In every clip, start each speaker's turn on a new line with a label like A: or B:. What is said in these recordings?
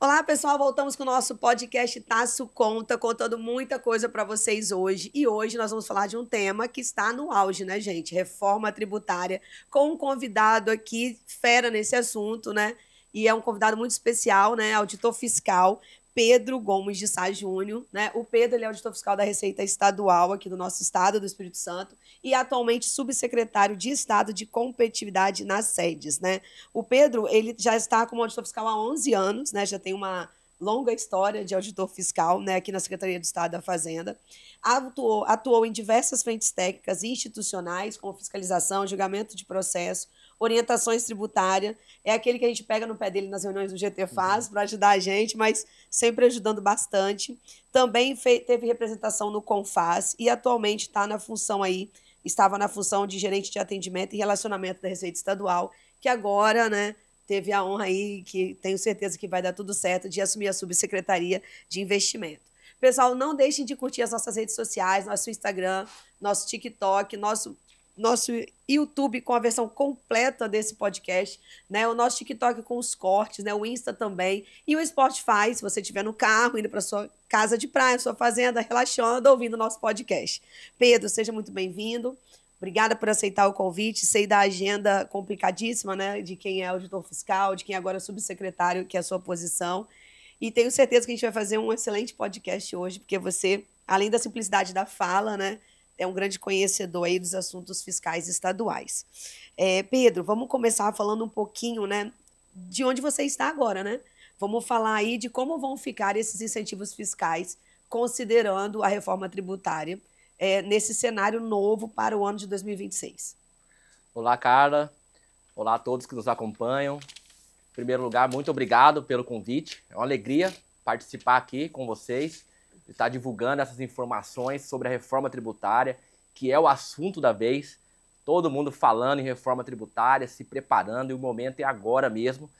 A: Olá, pessoal, voltamos com o nosso podcast Tasso Conta, contando muita coisa para vocês hoje. E hoje nós vamos falar de um tema que está no auge, né, gente? Reforma tributária, com um convidado aqui, fera nesse assunto, né? E é um convidado muito especial, né? Auditor fiscal, Pedro Gomes de Sá Júnior, né? O Pedro, ele é auditor fiscal da Receita Estadual aqui do nosso estado, do Espírito Santo, e atualmente subsecretário de Estado de Competitividade nas sedes, né? O Pedro, ele já está como auditor fiscal há 11 anos, né? Já tem uma longa história de auditor fiscal, né, aqui na Secretaria de Estado da Fazenda. Atuou em diversas frentes técnicas e institucionais, como fiscalização, julgamento de processo, orientações tributárias. É aquele que a gente pega no pé dele nas reuniões do GT Faz para ajudar a gente, mas sempre ajudando bastante. Também teve representação no Confaz e atualmente estava na função de gerente de atendimento e relacionamento da Receita Estadual, que agora, né, teve a honra aí, que tenho certeza que vai dar tudo certo, de assumir a subsecretaria de investimento. Pessoal, não deixem de curtir as nossas redes sociais, nosso Instagram, nosso TikTok, nosso YouTube com a versão completa desse podcast, né? O nosso TikTok com os cortes, né? O Insta também. E o Spotify, se você estiver no carro, indo para sua casa de praia, sua fazenda, relaxando, ouvindo o nosso podcast. Pedro, seja muito bem-vindo. Obrigada por aceitar o convite. Sei da agenda complicadíssima, né? De quem é auditor fiscal, de quem agora é subsecretário, que é a sua posição. E tenho certeza que a gente vai fazer um excelente podcast hoje, porque você, além da simplicidade da fala, né, é um grande conhecedor aí dos assuntos fiscais estaduais. Pedro, vamos começar falando um pouquinho, né, de onde você está agora, né? Vamos falar aí de como vão ficar esses incentivos fiscais, considerando a reforma tributária, nesse cenário novo para o ano de 2026.
B: Olá, Carla. Olá a todos que nos acompanham. Em primeiro lugar, muito obrigado pelo convite. É uma alegria participar aqui com vocês e estar divulgando essas informações sobre a reforma tributária, que é o assunto da vez. Todo mundo falando em reforma tributária, se preparando, e o momento é agora mesmo.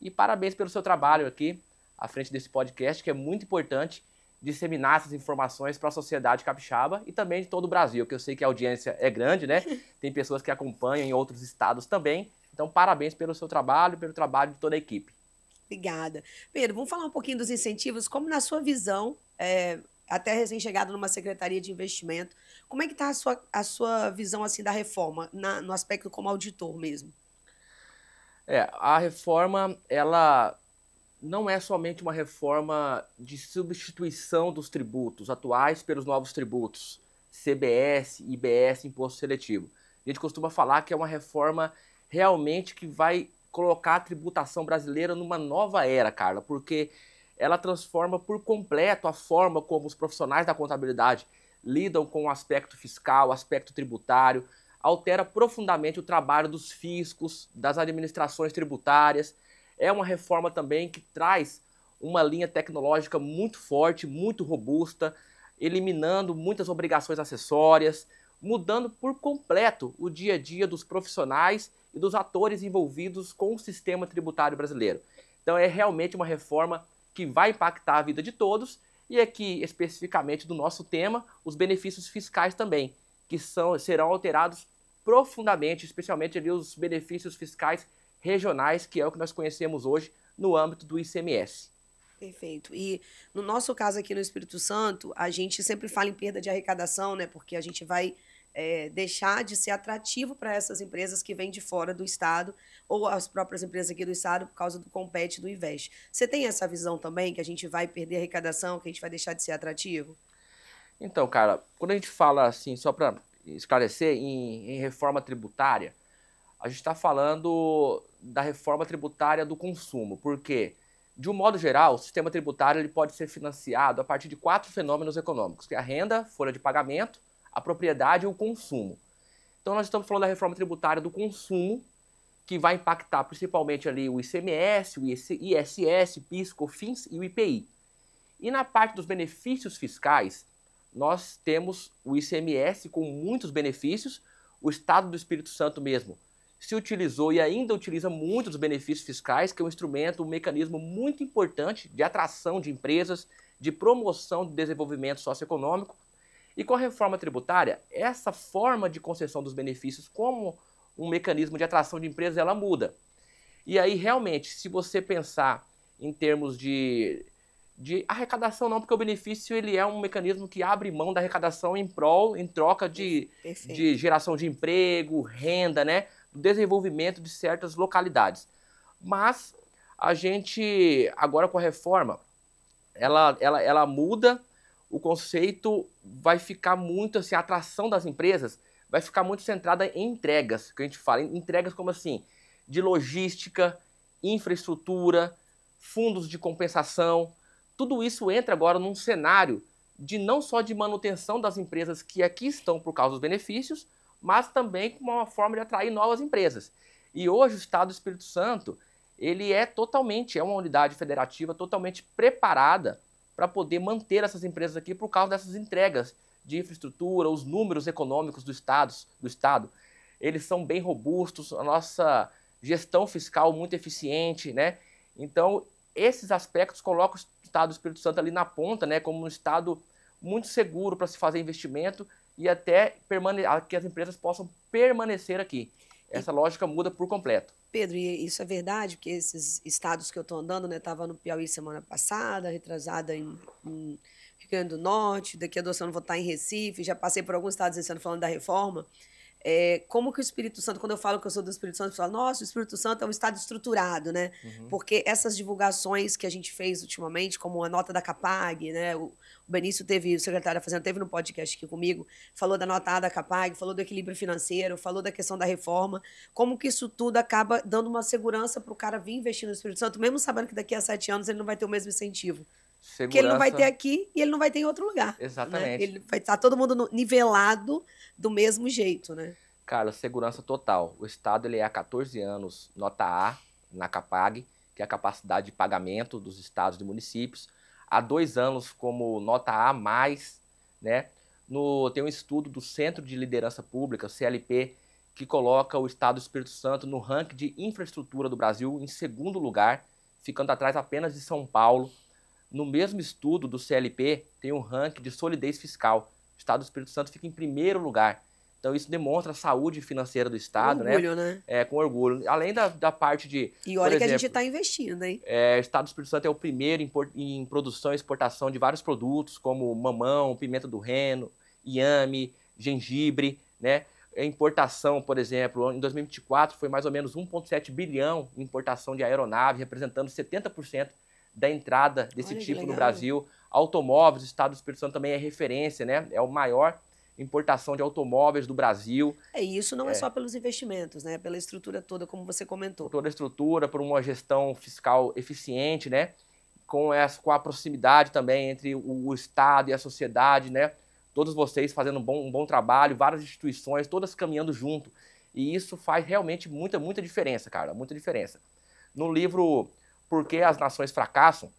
B: E parabéns pelo seu trabalho aqui à frente desse podcast, que é muito importante disseminar essas informações para a sociedade capixaba e também de todo o Brasil, que eu sei que a audiência é grande, né? Tem pessoas que acompanham em outros estados também. Então, parabéns pelo seu trabalho e pelo trabalho de toda a equipe.
A: Obrigada. Pedro, vamos falar um pouquinho dos incentivos, como na sua visão, até recém-chegado numa secretaria de investimento, como é que está a sua visão assim da reforma, no aspecto como auditor mesmo?
B: A reforma, ela não é somente uma reforma de substituição dos tributos atuais pelos novos tributos, CBS, IBS, Imposto Seletivo. A gente costuma falar que é uma reforma realmente que vai colocar a tributação brasileira numa nova era, Carla, porque ela transforma por completo a forma como os profissionais da contabilidade lidam com o aspecto fiscal, o aspecto tributário, altera profundamente o trabalho dos fiscos, das administrações tributárias. É uma reforma também que traz uma linha tecnológica muito forte, muito robusta, eliminando muitas obrigações acessórias, mudando por completo o dia a dia dos profissionais e dos atores envolvidos com o sistema tributário brasileiro. Então é realmente uma reforma que vai impactar a vida de todos e aqui, especificamente do nosso tema, os benefícios fiscais também, que serão alterados profundamente, especialmente ali os benefícios fiscais regionais, que é o que nós conhecemos hoje no âmbito do ICMS.
A: Perfeito. E no nosso caso aqui no Espírito Santo, a gente sempre fala em perda de arrecadação, né? Porque a gente vai deixar de ser atrativo para essas empresas que vêm de fora do estado ou as próprias empresas aqui do estado por causa do Compete, do Invest. Você tem essa visão também, que a gente vai perder arrecadação, que a gente vai deixar de ser atrativo?
B: Então, cara, quando a gente fala assim, só para esclarecer, em reforma tributária, a gente está falando da reforma tributária do consumo, porque, de um modo geral, o sistema tributário ele pode ser financiado a partir de 4 fenômenos econômicos, que é a renda, folha de pagamento, a propriedade e o consumo. Então, nós estamos falando da reforma tributária do consumo, que vai impactar principalmente ali o ICMS, o ISS, PIS, COFINS e o IPI. E na parte dos benefícios fiscais, nós temos o ICMS com muitos benefícios, o Estado do Espírito Santo mesmo se utilizou e ainda utiliza muitos dos benefícios fiscais, que é um instrumento, um mecanismo muito importante de atração de empresas, de promoção de desenvolvimento socioeconômico. E com a reforma tributária, essa forma de concessão dos benefícios como um mecanismo de atração de empresas, ela muda. E aí, realmente, se você pensar em termos de arrecadação não, porque o benefício ele é um mecanismo que abre mão da arrecadação em troca de geração de emprego, renda, né, do desenvolvimento de certas localidades. Mas a gente, agora com a reforma, ela muda, o conceito vai ficar muito, assim, a atração das empresas vai ficar muito centrada em entregas, que a gente fala, entregas como assim, de logística, infraestrutura, fundos de compensação. Tudo isso entra agora num cenário de não só de manutenção das empresas que aqui estão por causa dos benefícios, mas também como uma forma de atrair novas empresas. E hoje o Estado do Espírito Santo, ele é uma unidade federativa totalmente preparada para poder manter essas empresas aqui por causa dessas entregas de infraestrutura, os números econômicos do Estado, eles são bem robustos, a nossa gestão fiscal muito eficiente, né? Então, esses aspectos colocam o Estado do Espírito Santo ali na ponta, né, como um estado muito seguro para se fazer investimento e até que as empresas possam permanecer aqui. Essa lógica muda por completo.
A: Pedro, e isso é verdade, porque esses estados que eu estou andando, né, estava no Piauí semana passada, retrasada em Rio Grande do Norte, daqui a 2 anos vou estar em Recife, já passei por alguns estados esse ano falando da reforma. Como que o Espírito Santo, quando eu falo que eu sou do Espírito Santo, eu falo, nossa, o Espírito Santo é um estado estruturado, né? Porque essas divulgações que a gente fez ultimamente, como a nota da Capag, né? O Benício teve, o secretário da Fazenda, teve no podcast aqui comigo, falou da nota A da Capag, falou do equilíbrio financeiro, falou da questão da reforma, como que isso tudo acaba dando uma segurança para o cara vir investir no Espírito Santo, mesmo sabendo que daqui a 7 anos ele não vai ter o mesmo incentivo.
B: Segurança...
A: Que ele não vai ter aqui e ele não vai ter em outro lugar.
B: Exatamente.
A: Né? Ele vai estar todo mundo nivelado do mesmo jeito, né?
B: Cara, segurança total. O Estado ele é há 14 anos nota A na Capag, que é a capacidade de pagamento dos estados e municípios. Há 2 anos como nota A+, né? Tem um estudo do Centro de Liderança Pública, CLP, que coloca o Estado do Espírito Santo no ranking de infraestrutura do Brasil em 2º lugar, ficando atrás apenas de São Paulo. No mesmo estudo do CLP, tem um ranking de solidez fiscal. O Estado do Espírito Santo fica em 1º lugar. Então, isso demonstra a saúde financeira do Estado,
A: com orgulho, né?
B: Com orgulho. Além da parte de...
A: E olha que a gente está investindo, hein?
B: O Estado do Espírito Santo é o primeiro em produção e exportação de vários produtos, como mamão, pimenta do reino, inhame, gengibre, né? A importação, por exemplo, em 2024 foi mais ou menos 1,7 bilhão em importação de aeronave, representando 70% da entrada desse tipo no Brasil. Automóveis, o Estado do Espírito Santo também é referência, né? É o maior importação de automóveis do Brasil.
A: E isso não é só pelos investimentos, né? Pela estrutura toda, como você comentou.
B: Toda a estrutura, por uma gestão fiscal eficiente, né? Com a proximidade também entre o Estado e a sociedade, né? Todos vocês fazendo um bom trabalho, várias instituições, todas caminhando junto. E isso faz realmente muita diferença, cara, muita diferença. No livro Por que as Nações Fracassam,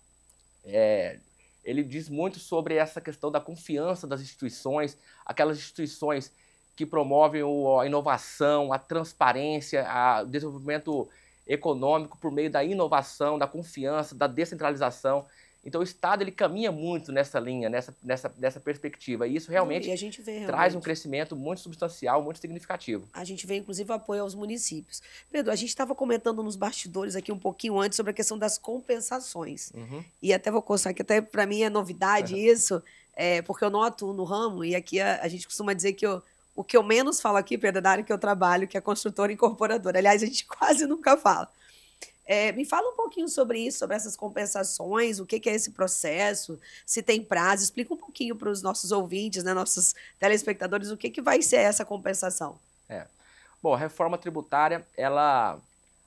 B: ele diz muito sobre essa questão da confiança das instituições, aquelas instituições que promovem a inovação, a transparência, o desenvolvimento econômico por meio da inovação, da confiança, da descentralização. Então o Estado ele caminha muito nessa linha, nessa perspectiva, e isso realmente, traz um crescimento muito substancial, muito significativo.
A: A gente vê inclusive apoio aos municípios. Pedro, a gente estava comentando nos bastidores aqui um pouquinho antes sobre a questão das compensações. E até vou constar que até para mim é novidade isso, porque eu não atuo no ramo, e aqui a gente costuma dizer que o que eu menos falo aqui, Pedro, é da área que eu trabalho, que é construtora e incorporadora. Aliás, a gente quase nunca fala. Me fala um pouquinho sobre isso, sobre essas compensações, o que é esse processo, se tem prazo, explica um pouquinho para os nossos ouvintes, né, nossos telespectadores, o que vai ser essa compensação.
B: Bom, a reforma tributária, ela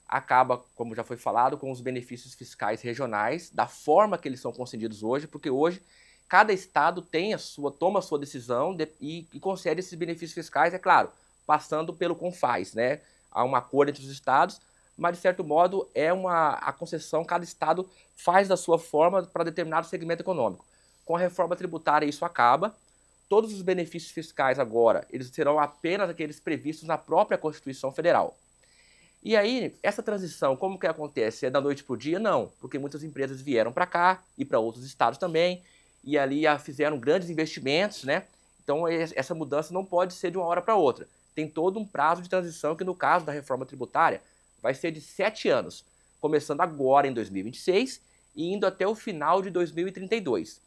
B: acaba, como já foi falado, com os benefícios fiscais regionais, da forma que eles são concedidos hoje, porque hoje cada estado toma a sua decisão e concede esses benefícios fiscais, é claro, passando pelo CONFAS, né? Há um acordo entre os estados, mas, de certo modo, a concessão, cada estado faz da sua forma para determinado segmento econômico. Com a reforma tributária, isso acaba. Todos os benefícios fiscais agora, eles serão apenas aqueles previstos na própria Constituição Federal. E aí, essa transição, como que acontece? É da noite para o dia? Não, porque muitas empresas vieram para cá e para outros estados também, e ali fizeram grandes investimentos, né? Então, essa mudança não pode ser de uma hora para outra. Tem todo um prazo de transição que, no caso da reforma tributária, vai ser de 7 anos, começando agora em 2026 e indo até o final de 2032.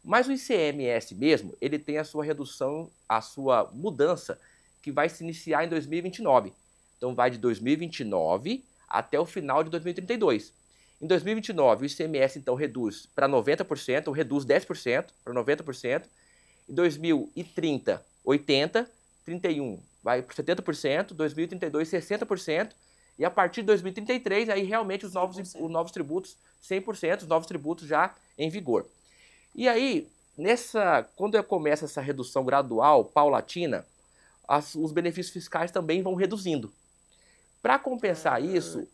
B: Mas o ICMS mesmo, ele tem a sua redução, a sua mudança, que vai se iniciar em 2029. Então vai de 2029 até o final de 2032. Em 2029, o ICMS então reduz para 90%, ou reduz 10% para 90%. Em 2030, 80%, 31% vai para 70%, 2032, 60%, e a partir de 2033, aí realmente os novos tributos, 100%, os novos tributos já em vigor. E aí, quando começa essa redução gradual, paulatina, os benefícios fiscais também vão reduzindo. Para compensar isso,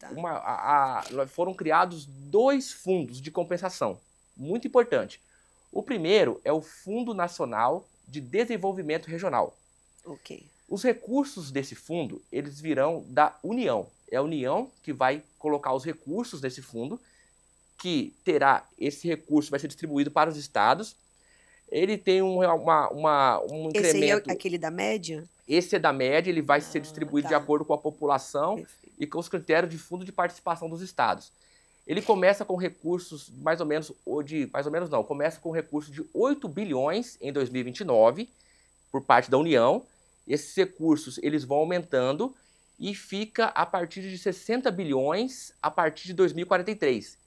B: foram criados 2 fundos de compensação, muito importante. O primeiro é o Fundo Nacional de Desenvolvimento Regional.
A: Ok.
B: Os recursos desse fundo, eles virão da União. É a União que vai colocar os recursos nesse fundo, que terá, esse recurso vai ser distribuído para os estados. Ele tem um incremento...
A: Esse aí é aquele da média?
B: Esse é da média, ele vai ser distribuído de acordo com a população.
A: Perfeito.
B: E com os critérios de fundo de participação dos estados. Ele começa com recursos começa com recursos de 8 bilhões em 2029 por parte da União. Esses recursos eles vão aumentando e fica a partir de 60 bilhões a partir de 2043.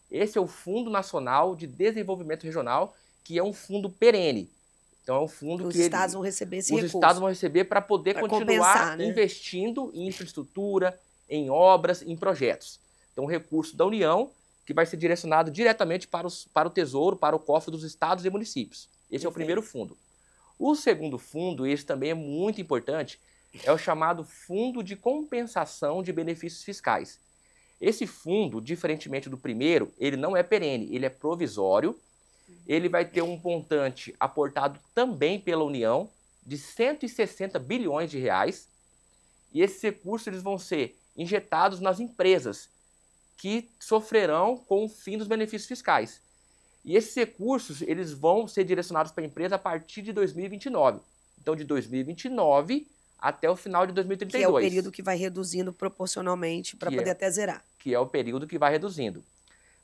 B: Esse é o Fundo Nacional de Desenvolvimento Regional, que é um fundo perene. Então é um fundo
A: os
B: que
A: estados vão receber esse recurso.
B: Os estados vão receber para poder continuar investindo em infraestrutura, em obras, em projetos. Então, o recurso da União, que vai ser direcionado diretamente para o Tesouro, para o cofre dos estados e municípios. Esse é o primeiro fundo. O segundo fundo, esse também é muito importante, é o chamado Fundo de Compensação de Benefícios Fiscais. Esse fundo, diferentemente do primeiro, ele não é perene, ele é provisório. Ele vai ter um montante aportado também pela União de 160 bilhões de reais. E esses recursos eles vão ser injetados nas empresas que sofrerão com o fim dos benefícios fiscais. E esses recursos eles vão ser direcionados para a empresa a partir de 2029. Então, de 2029 até o final de 2032.
A: Que é o período que vai reduzindo proporcionalmente para poder até zerar.
B: Que é o período que vai reduzindo.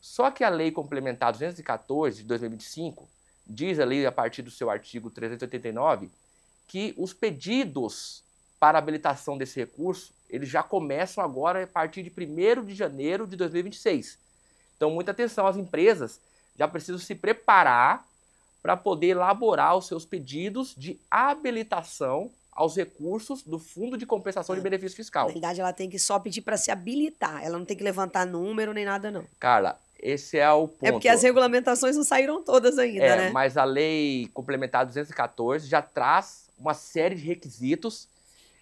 B: Só que a Lei Complementar 214 de 2025 diz ali, a partir do seu artigo 389, que os pedidos para habilitação desse recurso, eles já começam agora a partir de 1º de janeiro de 2026. Então, muita atenção, as empresas já precisam se preparar para poder elaborar os seus pedidos de habilitação aos recursos do Fundo de Compensação de Benefício Fiscal.
A: Na verdade, ela tem que só pedir para se habilitar, ela não tem que levantar número nem nada, não.
B: Carla, esse é o ponto.
A: É porque as regulamentações não saíram todas ainda, né?
B: Mas a Lei Complementar 214 já traz uma série de requisitos.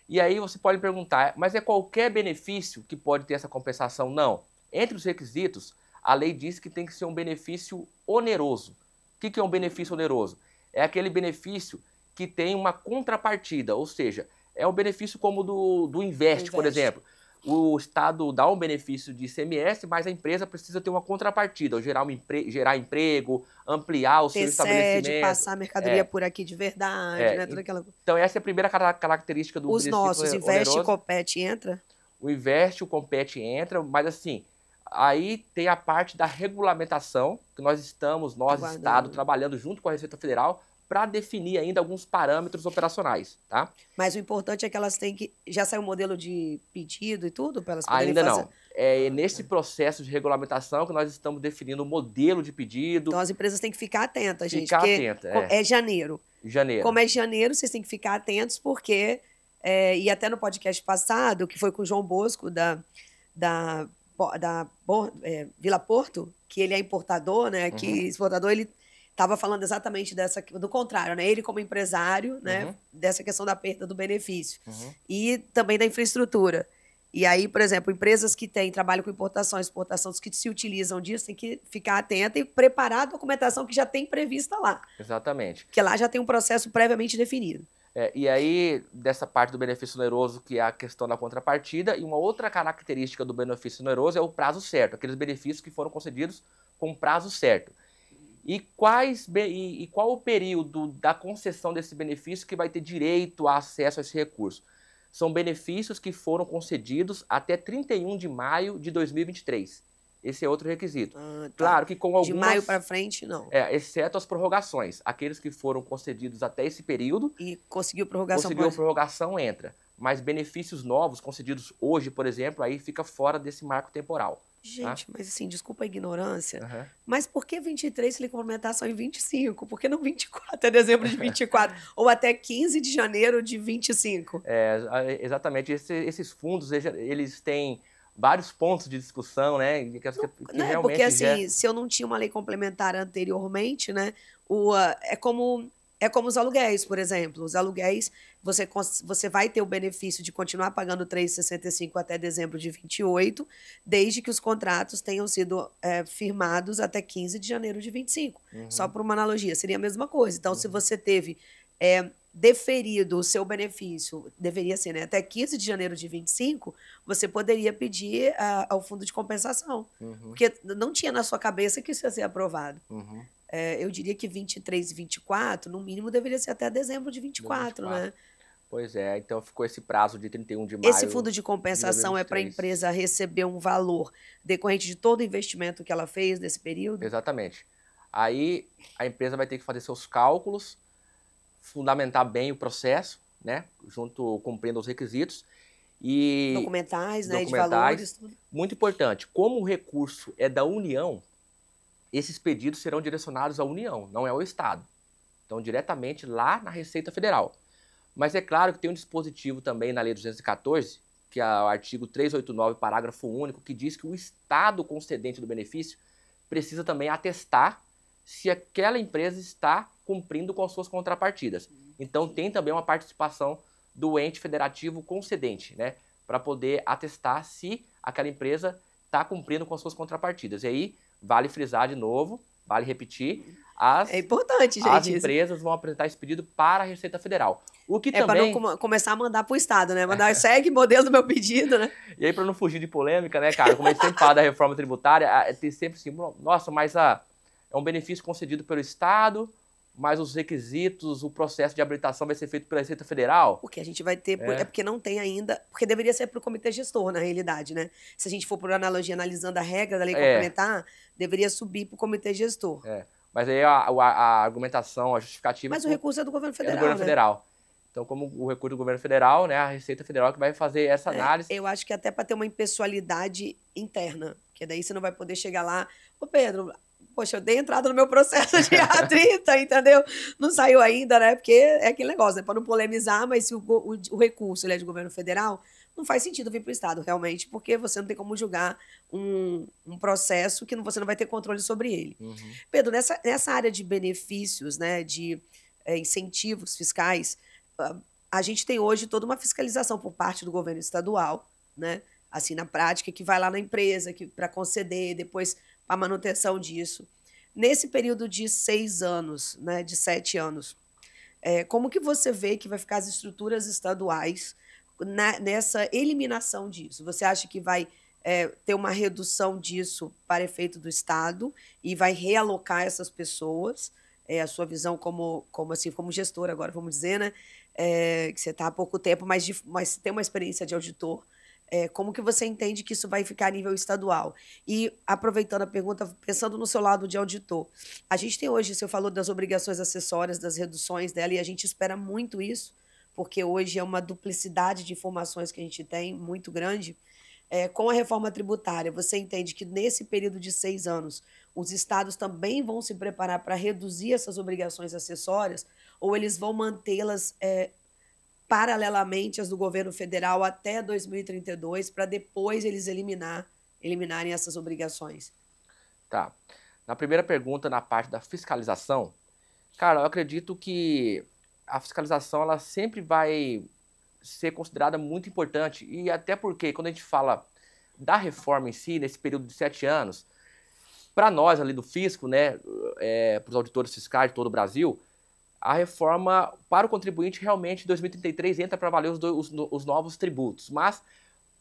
B: E aí você pode perguntar, mas é qualquer benefício que pode ter essa compensação? Não. Entre os requisitos, a lei diz que tem que ser um benefício oneroso. O que é um benefício oneroso? É aquele benefício que tem uma contrapartida, ou seja, é um benefício como do Invest, por exemplo. O Estado dá um benefício de ICMS, mas a empresa precisa ter uma contrapartida, ou gerar emprego, ampliar o seu estabelecimento.
A: Sede, passar a mercadoria por aqui de verdade, né? Toda aquela...
B: Então essa é a primeira característica do benefício oneroso.
A: Os nossos, Invest e Compete entra?
B: O Invest, o Compete entra, mas assim, aí tem a parte da regulamentação, que nós, Estado, trabalhando junto com a Receita Federal, para definir ainda alguns parâmetros operacionais, tá?
A: Mas o importante é que elas têm que... Já saiu o modelo de pedido e tudo para elas poderem
B: ainda
A: fazer?
B: Não. É nesse processo de regulamentação que nós estamos definindo o modelo de pedido.
A: Então as empresas têm que ficar atentas, gente.
B: Ficar atentas,
A: é janeiro.
B: Janeiro.
A: Como é janeiro, vocês têm que ficar atentos, porque... e até no podcast passado, que foi com o João Bosco, da Vila Porto, que ele é importador, né? Que exportador, ele estava falando exatamente do contrário, né? Ele como empresário, né? Dessa questão da perda do benefício. E também da infraestrutura. E aí, por exemplo, empresas que trabalham com importação, exportações que se utilizam disso, tem que ficar atenta e preparar a documentação que já tem prevista lá.
B: Exatamente.
A: Porque lá já tem um processo previamente definido.
B: E aí, dessa parte do benefício oneroso, que é a questão da contrapartida, e uma outra característica do benefício oneroso é o prazo certo, aqueles benefícios que foram concedidos com prazo certo. E qual o período da concessão desse benefício que vai ter direito a acesso a esse recurso? São benefícios que foram concedidos até 31 de maio de 2023. Esse é outro requisito.
A: Ah, tá.
B: Claro que com algumas...
A: De maio para frente, não.
B: Exceto as prorrogações. Aqueles que foram concedidos até esse período...
A: E conseguiu prorrogação.
B: Conseguiu prorrogação, entra. Mas benefícios novos concedidos hoje, por exemplo, aí fica fora desse marco temporal.
A: Gente,
B: tá?
A: mas assim, desculpa a ignorância,
B: Uhum.
A: mas por que 23 se ele complementar só em 25? Por que não 24 até dezembro de 24? Ou até 15 de janeiro de 25?
B: Exatamente. Esses fundos, eles têm vários pontos de discussão, né? Que realmente
A: porque assim, se eu não tinha uma lei complementar anteriormente, né? É como os aluguéis, por exemplo. Os aluguéis, você vai ter o benefício de continuar pagando 3,65 até dezembro de 28, desde que os contratos tenham sido firmados até 15 de janeiro de 25. Só por uma analogia, seria a mesma coisa. Então, se você teve deferido o seu benefício, deveria ser, né, até 15 de janeiro de 25, você poderia pedir ao fundo de compensação. Porque não tinha na sua cabeça que isso ia ser aprovado. Eu diria que 23 e 24, no mínimo, deveria ser até dezembro de 24, né?
B: Pois é, então ficou esse prazo de 31 de maio.
A: Esse fundo de compensação é para a empresa receber um valor decorrente de todo o investimento que ela fez nesse período?
B: Exatamente. Aí a empresa vai ter que fazer seus cálculos, fundamentar bem o processo, né? Cumprindo os requisitos. E
A: documentais, né? De valores. Tudo.
B: Muito importante, como o recurso é da União, esses pedidos serão direcionados à União, não é ao Estado. Então, diretamente lá na Receita Federal. Mas é claro que tem um dispositivo também na Lei 214, que é o artigo 389, parágrafo único, que diz que o Estado concedente do benefício precisa também atestar se aquela empresa está cumprindo com as suas contrapartidas. Então, tem também uma participação do ente federativo concedente, né? Para poder atestar se aquela empresa está cumprindo com as suas contrapartidas. E aí, vale frisar de novo, vale repetir,
A: é importante, gente.
B: As empresas vão apresentar esse pedido para a Receita Federal. O que também...
A: para não começar a mandar para o Estado, né? Mandar, segue modelo do meu pedido, né?
B: E aí, para não fugir de polêmica, né, cara? Como a gente sempre fala da reforma tributária, tem sempre assim, nossa, mas é um benefício concedido pelo Estado, mas os requisitos, o processo de habilitação vai ser feito pela Receita Federal?
A: Porque a gente vai ter... É porque não tem ainda... Porque deveria ser para o comitê gestor, na realidade, né? Se a gente for por analogia, analisando a regra da lei complementar, deveria subir para o comitê gestor.
B: Mas aí a argumentação, a justificativa...
A: Mas o recurso é do governo federal,
B: do governo federal. Então, como o recurso do governo federal, né, a Receita Federal que vai fazer essa análise.
A: Eu acho que até para ter uma impessoalidade interna, porque daí você não vai poder chegar lá... Ô, Pedro... Poxa, eu dei entrada no meu processo de A30, entendeu? Não saiu ainda, né? Porque é aquele negócio, né? Para não polemizar, mas se o recurso ele é de governo federal, não faz sentido vir para o Estado, realmente, porque você não tem como julgar um processo que você não vai ter controle sobre ele. Pedro, nessa área de benefícios, né, de incentivos fiscais, a gente tem hoje toda uma fiscalização por parte do governo estadual, né? Assim, na prática, que vai lá na empresa para conceder, depois a manutenção disso. Nesse período de 6 anos, né, de 7 anos, como que você vê que vai ficar as estruturas estaduais nessa eliminação disso? Você acha que vai ter uma redução disso para efeito do Estado e vai realocar essas pessoas? A sua visão como gestor agora, vamos dizer, né? Que você está há pouco tempo, mas tem uma experiência de auditor. Como que você entende que isso vai ficar a nível estadual? E, aproveitando a pergunta, pensando no seu lado de auditor, a gente tem hoje, você falou das obrigações acessórias, das reduções dela, e a gente espera muito isso, porque hoje é uma duplicidade de informações que a gente tem, muito grande. Com a reforma tributária, você entende que nesse período de 6 anos, os estados também vão se preparar para reduzir essas obrigações acessórias, ou eles vão mantê-las paralelamente às do governo federal até 2032, para depois eles eliminarem essas obrigações?
B: Tá. Na primeira pergunta, na parte da fiscalização, cara, eu acredito que a fiscalização ela sempre vai ser considerada muito importante, e até porque quando a gente fala da reforma em si, nesse período de 7 anos, para nós ali do fisco, né, para os auditores fiscais de todo o Brasil, a reforma para o contribuinte realmente em 2033 entra para valer os novos tributos. Mas,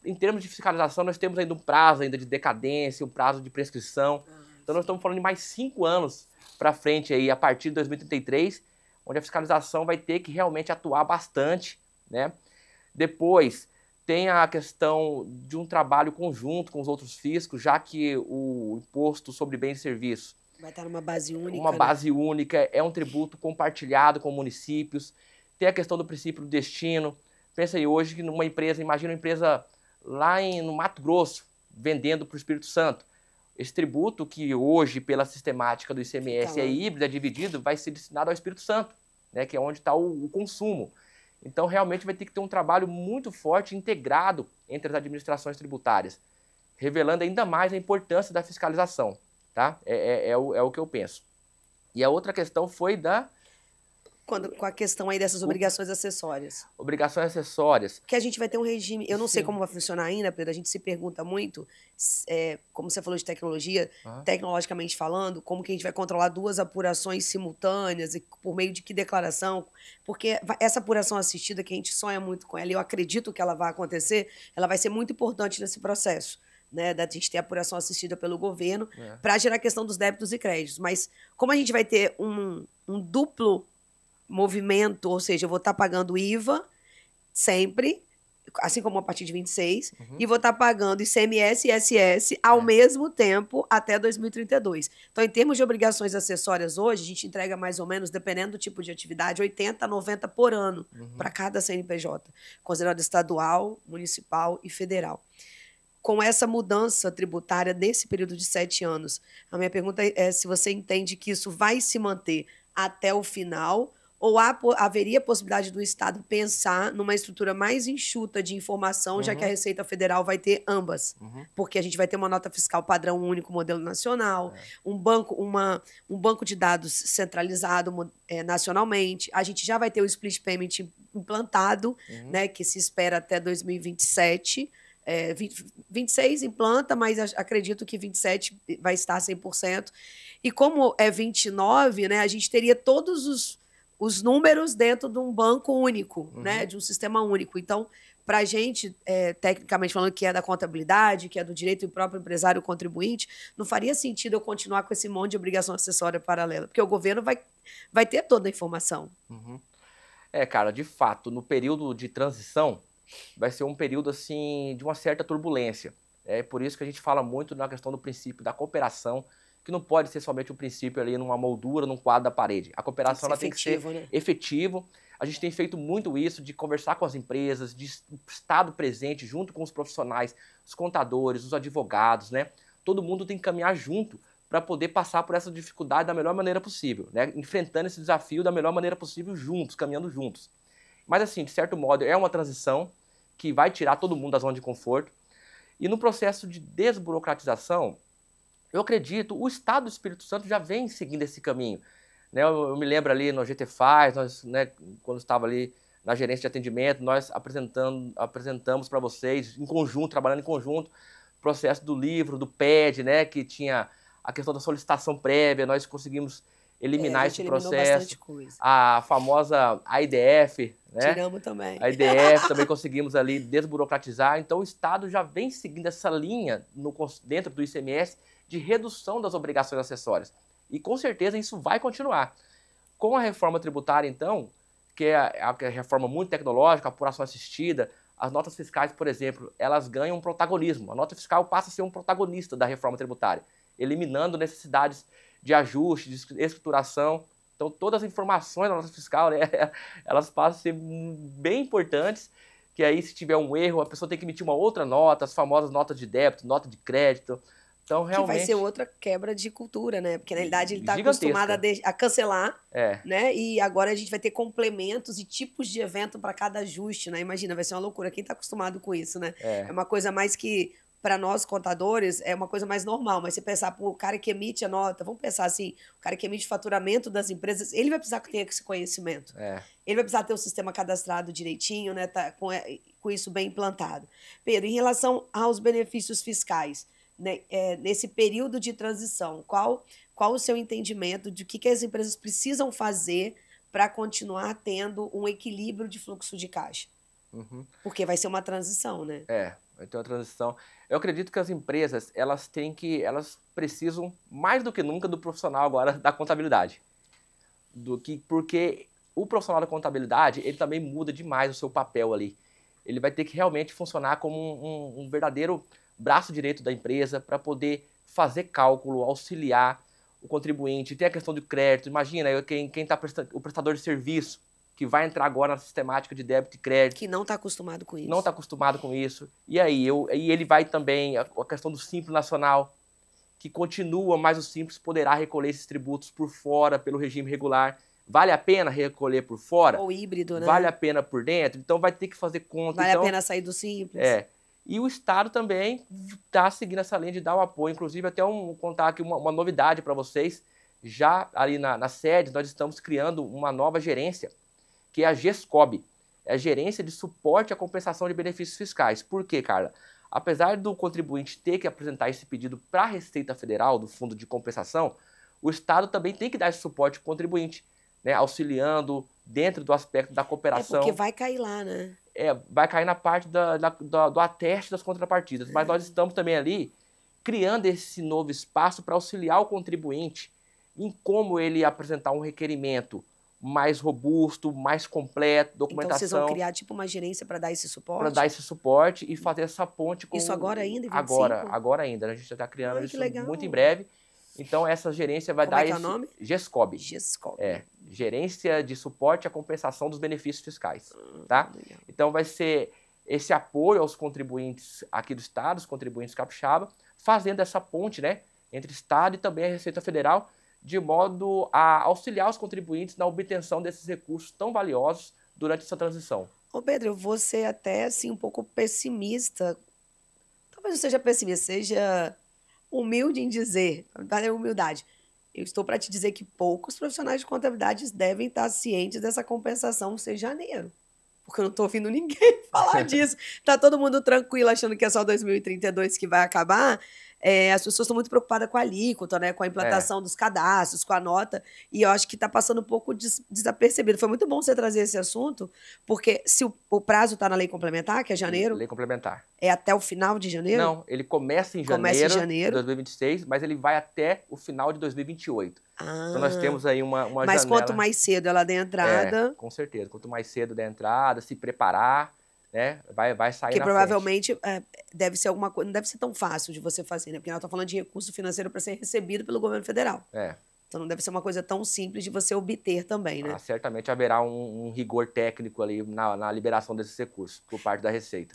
B: em termos de fiscalização, nós temos ainda um prazo ainda de decadência, um prazo de prescrição. Então, nós estamos falando de mais 5 anos para frente, aí, a partir de 2033, onde a fiscalização vai ter que realmente atuar bastante, né? Depois, Tem a questão de um trabalho conjunto com os outros fiscos, já que o imposto sobre bens e serviços
A: vai estar numa base única.
B: Uma base única, é um tributo compartilhado com municípios. Tem a questão do princípio do destino. Pensa aí hoje que numa empresa, imagina uma empresa lá no Mato Grosso, vendendo para o Espírito Santo. Esse tributo que hoje, pela sistemática do ICMS, é híbrido, é dividido, vai ser destinado ao Espírito Santo, né, que é onde está o consumo. Então, realmente vai ter que ter um trabalho muito forte, integrado entre as administrações tributárias, revelando ainda mais a importância da fiscalização. Tá? É o que eu penso. E a outra questão foi
A: com a questão aí dessas obrigações acessórias.
B: Obrigações acessórias.
A: Que a gente vai ter um regime, eu não sei como vai funcionar ainda, Pedro, a gente se pergunta muito, como você falou de tecnologia, tecnologicamente falando, como que a gente vai controlar duas apurações simultâneas e por meio de que declaração, porque essa apuração assistida, que a gente sonha muito com ela, e eu acredito que ela vai acontecer, ela vai ser muito importante nesse processo. Né, da gente ter apuração assistida pelo governo para gerar a questão dos débitos e créditos. Mas como a gente vai ter um duplo movimento, ou seja, eu vou estar pagando IVA sempre, assim como a partir de 26, e vou estar pagando ICMS e ISS ao mesmo tempo até 2032. Então, em termos de obrigações acessórias hoje, a gente entrega mais ou menos, dependendo do tipo de atividade, 80 a 90 por ano para cada CNPJ, considerado estadual, municipal e federal. Com essa mudança tributária nesse período de 7 anos, a minha pergunta é se você entende que isso vai se manter até o final ou haveria possibilidade do Estado pensar numa estrutura mais enxuta de informação, já que a Receita Federal vai ter ambas. Porque a gente vai ter uma nota fiscal padrão único, modelo nacional, um banco de dados centralizado nacionalmente. A gente já vai ter o split payment implantado, né, que se espera até 2027. 26 implanta, mas acredito que 27 vai estar 100%. E como é 29, né, a gente teria todos os números dentro de um banco único, né, de um sistema único. Então, para a gente, tecnicamente falando, que é da contabilidade, que é do direito e próprio empresário contribuinte, não faria sentido eu continuar com esse monte de obrigação acessória paralela, porque o governo vai ter toda a informação.
B: Cara, de fato, no período de transição, vai ser um período assim de uma certa turbulência. É por isso que a gente fala muito na questão do princípio da cooperação, que não pode ser somente um princípio ali numa moldura, num quadro da parede. A cooperação tem que ser efetivo. A gente tem feito muito isso de conversar com as empresas, de estar presente junto com os profissionais, os contadores, os advogados, né? Todo mundo tem que caminhar junto para poder passar por essa dificuldade da melhor maneira possível, né? Enfrentando esse desafio da melhor maneira possível juntos, caminhando juntos. Mas, assim, de certo modo, é uma transição que vai tirar todo mundo da zona de conforto. E no processo de desburocratização, eu acredito, o Estado do Espírito Santo já vem seguindo esse caminho. Né? Eu me lembro ali no GT Faz, nós, né, quando estava ali na gerência de atendimento, nós apresentamos para vocês, em conjunto, trabalhando em conjunto, o processo do livro, do PED, né, que tinha a questão da solicitação prévia, nós conseguimos eliminar esse processo, a famosa AIDF, né?
A: Tiramos também.
B: A IDF também conseguimos ali desburocratizar, então o Estado já vem seguindo essa linha dentro do ICMS de redução das obrigações acessórias. E com certeza isso vai continuar. Com a reforma tributária, então, que é a reforma muito tecnológica, a apuração assistida, as notas fiscais, por exemplo, elas ganham um protagonismo. A nota fiscal passa a ser um protagonista da reforma tributária, eliminando necessidades de ajuste, de escrituração. Então, todas as informações da nota fiscal, né, elas passam a ser bem importantes, que aí, se tiver um erro, a pessoa tem que emitir uma outra nota, as famosas notas de débito, nota de crédito. Então, realmente...
A: Que vai ser outra quebra de cultura, né? Porque, na realidade, ele está acostumado a cancelar, né? E agora a gente vai ter complementos e tipos de evento para cada ajuste, né? Imagina, vai ser uma loucura. Quem está acostumado com isso, né? É uma coisa mais que... Para nós, contadores, é uma coisa mais normal, mas você pensar, pô, o cara que emite a nota, vamos pensar assim, o cara que emite o faturamento das empresas, ele vai precisar ter esse conhecimento. Ele vai precisar ter o sistema cadastrado direitinho, né, tá com isso bem implantado. Pedro, em relação aos benefícios fiscais, né, nesse período de transição, qual o seu entendimento de que as empresas precisam fazer para continuar tendo um equilíbrio de fluxo de caixa? Porque vai ser uma transição, né?
B: Vai ter uma transição. Eu acredito que as empresas, elas precisam, mais do que nunca, do profissional agora da contabilidade. Porque o profissional da contabilidade, ele também muda demais o seu papel ali. ele vai ter que realmente funcionar como um verdadeiro braço direito da empresa para poder fazer cálculo, auxiliar o contribuinte. Tem a questão do crédito. Imagina, quem está prestando, o prestador de serviço, que vai entrar agora na sistemática de débito e crédito.
A: Que não está acostumado com isso.
B: Não está acostumado com isso. E aí, ele vai também, a questão do Simples Nacional, que continua, mas o Simples poderá recolher esses tributos por fora, pelo regime regular. Vale a pena recolher por fora?
A: Ou híbrido, né?
B: Vale a pena por dentro? Então vai ter que fazer conta.
A: Vale
B: então,
A: a pena sair do Simples.
B: E o Estado também está seguindo essa linha de dar o apoio. Inclusive, até contar aqui uma novidade para vocês. Já ali na sede, nós estamos criando uma nova gerência, que é a GESCOB. É a Gerência de Suporte à Compensação de Benefícios Fiscais. Por quê, Carla? Apesar do contribuinte ter que apresentar esse pedido para a Receita Federal, do Fundo de Compensação, o Estado também tem que dar esse suporte ao contribuinte, né, auxiliando dentro do aspecto da cooperação.
A: Porque vai cair lá, né?
B: Vai cair na parte do ateste das contrapartidas. Mas nós estamos também ali criando esse novo espaço para auxiliar o contribuinte em como ele apresentar um requerimento mais robusto, mais completo, documentação.
A: Então vocês vão criar tipo uma gerência para dar esse suporte?
B: Para dar esse suporte e fazer essa ponte com...
A: Isso agora ainda, em 25?
B: Agora ainda. A gente já está criando isso
A: legal.
B: muito em breve. Então essa gerência vai dar esse...
A: Como é que é o nome?
B: GESCOB.
A: GESCOB.
B: Gerência de Suporte à Compensação dos Benefícios Fiscais. Tá? Então vai ser esse apoio aos contribuintes aqui do Estado, os contribuintes capixaba, fazendo essa ponte, né, entre Estado e também a Receita Federal, de modo a auxiliar os contribuintes na obtenção desses recursos tão valiosos durante essa transição.
A: Ô Pedro, eu vou ser até assim um pouco pessimista. Talvez não seja pessimista, seja humilde em dizer, é humildade. Eu estou para te dizer que poucos profissionais de contabilidade devem estar cientes dessa compensação ser janeiro. Porque eu não estou ouvindo ninguém falar disso. Tá todo mundo tranquilo achando que é só 2032 que vai acabar. As pessoas estão muito preocupadas com a alíquota, né? Com a implantação dos cadastros, com a nota. E eu acho que está passando um pouco desapercebido. Foi muito bom você trazer esse assunto, porque se o prazo está na lei complementar, que é janeiro...
B: Lei complementar.
A: É até o final de janeiro?
B: Não, ele começa em janeiro de 2026, mas ele vai até o final de 2028. Então nós temos aí uma
A: Mas
B: janela...
A: quanto mais cedo ela der entrada...
B: com certeza. Quanto mais cedo der entrada, se preparar, né, vai sair
A: Porque
B: na
A: provavelmente deve ser alguma coisa... Não deve ser tão fácil de você fazer, né? Porque nós estamos falando de recurso financeiro para ser recebido pelo governo federal. Então não deve ser uma coisa tão simples de você obter também, né?
B: Certamente haverá um rigor técnico ali na liberação desses recursos por parte da Receita.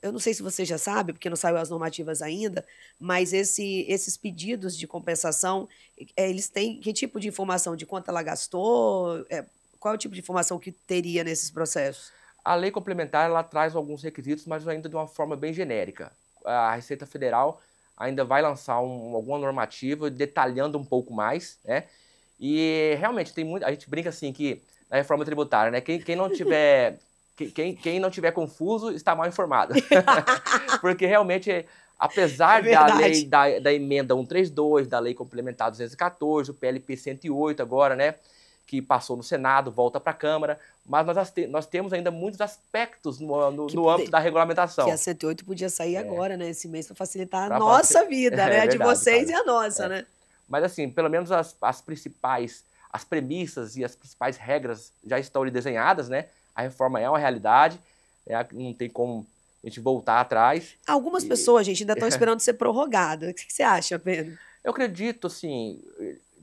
A: Eu não sei se você já sabe, porque não saiu as normativas ainda, mas esses pedidos de compensação, eles têm que tipo de informação? De quanto ela gastou? Qual é o tipo de informação que teria nesses processos?
B: A lei complementar ela traz alguns requisitos, mas ainda de uma forma bem genérica. A Receita Federal ainda vai lançar alguma normativa detalhando um pouco mais, né? E realmente a gente brinca assim que na reforma tributária, né? Quem não tiver quem não tiver confuso está mal informado. Porque realmente, apesar da lei da emenda 132, da lei complementar 214, o PLP 108 agora, né? Que passou no Senado, volta para a Câmara, mas nós temos ainda muitos aspectos no âmbito da regulamentação.
A: Que a 108 podia sair agora, né, esse mês, para facilitar a nossa vida, né,
B: verdade,
A: de vocês, cara. E a nossa, né?
B: Mas assim, pelo menos as principais, as premissas e as principais regras já estão ali desenhadas, né? A reforma é uma realidade, não tem como a gente voltar atrás.
A: Algumas pessoas, gente, ainda estão esperando ser prorrogada. O que você acha, Pedro?
B: Eu acredito, assim...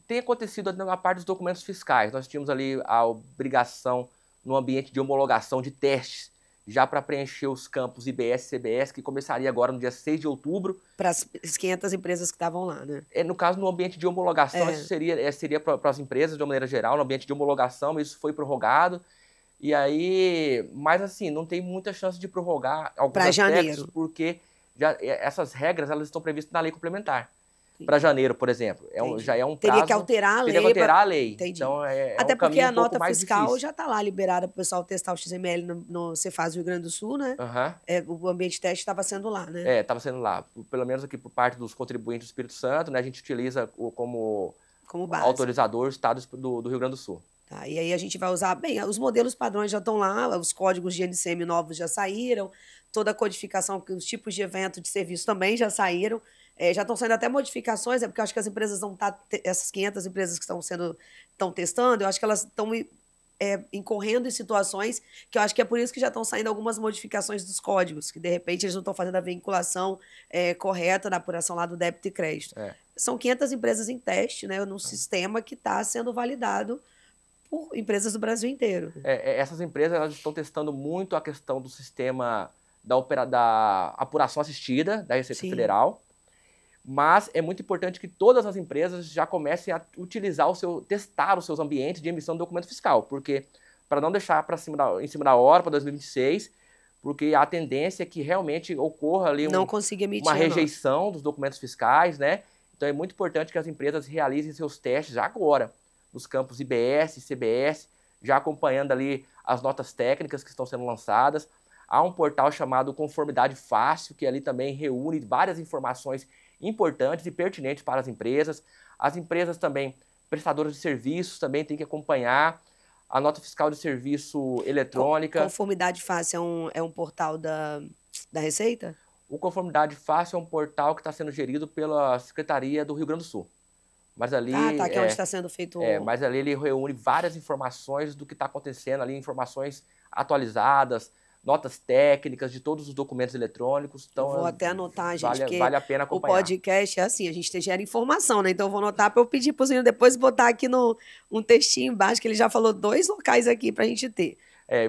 B: Tem acontecido na parte dos documentos fiscais. Nós tínhamos ali a obrigação no ambiente de homologação de testes, já para preencher os campos IBS e CBS, que começaria agora no dia 6 de outubro.
A: Para as 500 empresas que estavam lá, né?
B: No caso, no ambiente de homologação, isso seria para as empresas de uma maneira geral, no ambiente de homologação, isso foi prorrogado. E aí, mas assim, não tem muita chance de prorrogar alguns aspectos, porque essas regras elas estão previstas na lei complementar. Para janeiro, por exemplo. Já é um prazo...
A: Teria que alterar a lei.
B: Teria que alterar a lei.
A: Entendi.
B: Então,
A: até porque a nota fiscal
B: difícil.
A: já está lá liberada para o pessoal testar o XML no Cefaz do Rio Grande do Sul, né? O ambiente de teste estava sendo lá, né?
B: Estava sendo lá. Pelo menos aqui por parte dos contribuintes do Espírito Santo, né? A gente utiliza como base. Autorizador o Estado do Rio Grande do Sul.
A: Tá, e aí a gente vai usar... Bem, os modelos padrões já estão lá, os códigos de NCM novos já saíram, toda a codificação, os tipos de evento de serviço também já saíram. Já estão saindo até modificações, porque eu acho que as empresas não estão... Essas 500 empresas que estão testando, eu acho que elas estão incorrendo em situações que eu acho que é por isso que já estão saindo algumas modificações dos códigos, que de repente eles não estão fazendo a vinculação correta na apuração lá do débito e crédito. São 500 empresas em teste, né, num sistema que está sendo validado por empresas do Brasil inteiro.
B: Essas empresas elas estão testando muito a questão do sistema da apuração assistida da Receita Federal, mas é muito importante que todas as empresas já comecem a utilizar testar os seus ambientes de emissão de documento fiscal, porque para não deixar em cima da hora para 2026, porque a tendência é que realmente ocorra ali uma rejeição dos documentos fiscais, né? Então é muito importante que as empresas realizem seus testes já agora, nos campos IBS, CBS, já acompanhando ali as notas técnicas que estão sendo lançadas. Há um portal chamado Conformidade Fácil, que ali também reúne várias informações importantes e pertinentes para as empresas. As empresas também, prestadoras de serviços, também têm que acompanhar a nota fiscal de serviço eletrônica.
A: Conformidade Fácil é um portal da Receita?
B: O Conformidade Fácil é um portal que está sendo gerido pela Secretaria do Rio Grande do Sul. Mas ali,
A: que é onde está sendo feito...
B: mas ali ele reúne várias informações do que está acontecendo ali, informações atualizadas, notas técnicas de todos os documentos eletrônicos. Então,
A: eu vou até anotar, gente, porque
B: vale a pena acompanhar.
A: O podcast é assim, a gente gera informação, né? Então eu vou anotar para eu pedir para o senhor depois botar aqui um textinho embaixo, que ele já falou 2 locais aqui para a gente ter.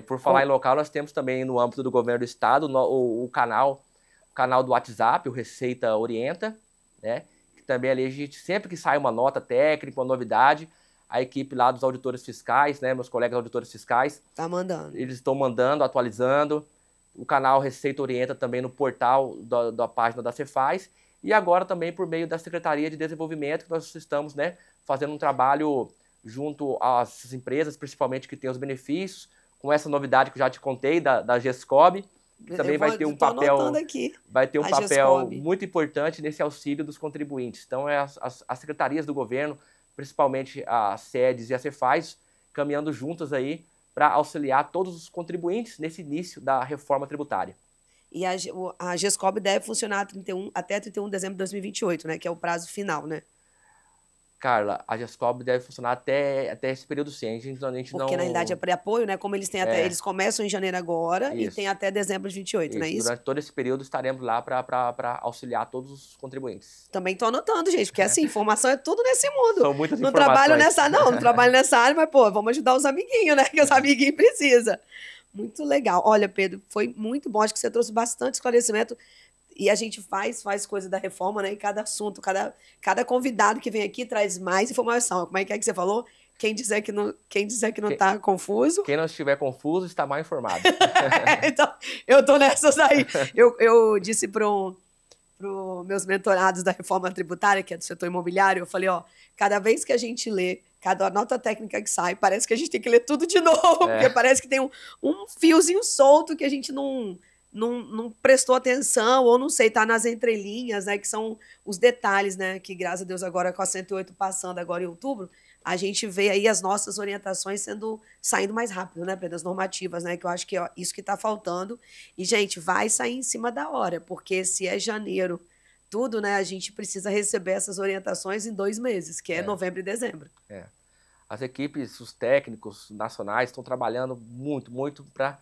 B: Por falar em local, nós temos também no âmbito do governo do estado o canal do WhatsApp, o Receita Orienta, né? Que também ali a gente, sempre que sai uma nota técnica, uma novidade, a equipe lá dos auditores fiscais, né, meus colegas auditores fiscais, eles estão mandando, atualizando. O canal Receita Orienta também no portal da página da Cefaz. E agora também por meio da Secretaria de Desenvolvimento, que nós estamos, né, fazendo um trabalho junto às empresas, principalmente que têm os benefícios, com essa novidade que eu já te contei, da GESCOB, que também vai ter um papel muito importante nesse auxílio dos contribuintes. Então, as secretarias do governo, principalmente as SEDES e a Cefaz, caminhando juntas aí para auxiliar todos os contribuintes nesse início da reforma tributária.
A: E a GESCOB deve funcionar até 31 de dezembro de 2028, né? Que é o prazo final, né?
B: Carla, a GESCOB deve funcionar até esse período sim.
A: Porque, na realidade, é pré-apoio, né? Como eles têm eles começam em janeiro agora e tem até dezembro de 28, não é isso?
B: Durante todo esse período estaremos lá para auxiliar todos os contribuintes.
A: Também estou anotando, gente, porque assim, informação é tudo nesse mundo.
B: São muitas informações.
A: Não trabalho nessa área, mas, pô, vamos ajudar os amiguinhos, né? Que os amiguinhos precisam. Muito legal. Olha, Pedro, foi muito bom. Acho que você trouxe bastante esclarecimento. E a gente faz coisa da reforma, né? E cada assunto, cada convidado que vem aqui traz mais informação. Como é que você falou? Quem dizer que não está confuso...
B: Quem não estiver confuso está mal informado.
A: Então, eu tô nessas aí. Eu disse para meus mentorados da reforma tributária, que é do setor imobiliário, eu falei, cada vez que a gente lê, cada nota técnica que sai, parece que a gente tem que ler tudo de novo, porque parece que tem um fiozinho solto que a gente não prestou atenção, ou não sei, tá nas entrelinhas, né, que são os detalhes, né, que graças a Deus agora com a 108 passando agora em outubro, a gente vê aí as nossas orientações saindo mais rápido, né, Pedro, as normativas, né, que eu acho que é isso que tá faltando. E, gente, vai sair em cima da hora, porque se é janeiro, tudo, né, a gente precisa receber essas orientações em 2 meses, que é novembro e dezembro.
B: As equipes, os técnicos nacionais estão trabalhando muito, muito para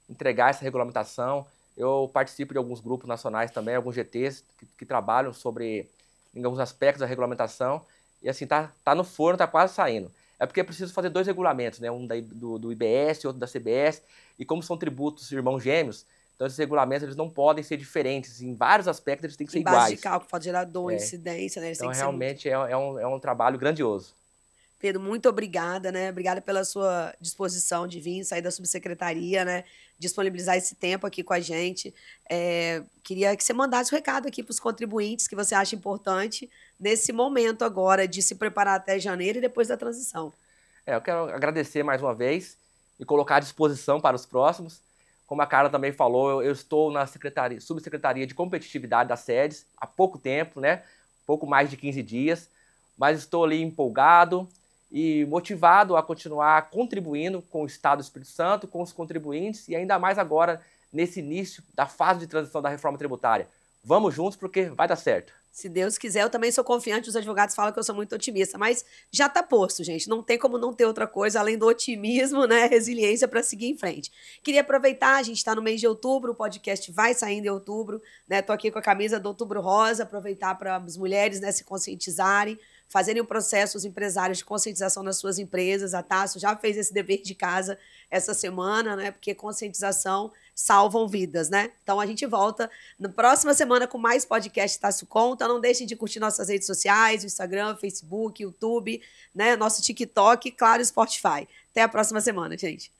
B: entregar essa regulamentação. Eu participo de alguns grupos nacionais também, alguns GTs que trabalham sobre alguns aspectos da regulamentação. E assim, tá no forno, tá quase saindo. É porque é preciso fazer 2 regulamentos, né? Um do IBS, outro da CBS. E como são tributos irmãos gêmeos, então esses regulamentos eles não podem ser diferentes. Em vários aspectos eles têm que ser iguais.
A: Base de cálculo, pode gerar incidência, né? Eles
B: então
A: têm que
B: realmente ser é um trabalho grandioso.
A: Pedro, muito obrigada, né? Obrigada pela sua disposição de vir, sair da subsecretaria, né? Disponibilizar esse tempo aqui com a gente. Queria que você mandasse um recado aqui para os contribuintes que você acha importante nesse momento agora de se preparar até janeiro e depois da transição.
B: Eu quero agradecer mais uma vez e colocar à disposição para os próximos. Como a Carla também falou, eu estou na subsecretaria de competitividade das SEDES há pouco tempo, né? Pouco mais de 15 dias, mas estou ali empolgado e motivado a continuar contribuindo com o Estado do Espírito Santo, com os contribuintes e ainda mais agora nesse início da fase de transição da reforma tributária. Vamos juntos porque vai dar certo.
A: Se Deus quiser, eu também sou confiante, os advogados falam que eu sou muito otimista, mas já tá posto, gente. Não tem como não ter outra coisa além do otimismo, né? Resiliência para seguir em frente. Queria aproveitar, a gente está no mês de outubro, o podcast vai saindo em outubro, né? Tô aqui com a camisa do Outubro Rosa, aproveitar para as mulheres, né, se conscientizarem, fazerem um processo, os empresários, de conscientização nas suas empresas. A Tasso já fez esse dever de casa essa semana, né? Porque conscientização salvam vidas, né? Então a gente volta na próxima semana com mais podcast Tasso Conta. Não deixem de curtir nossas redes sociais, o Instagram, Facebook, YouTube, né? Nosso TikTok e, claro, Spotify. Até a próxima semana, gente.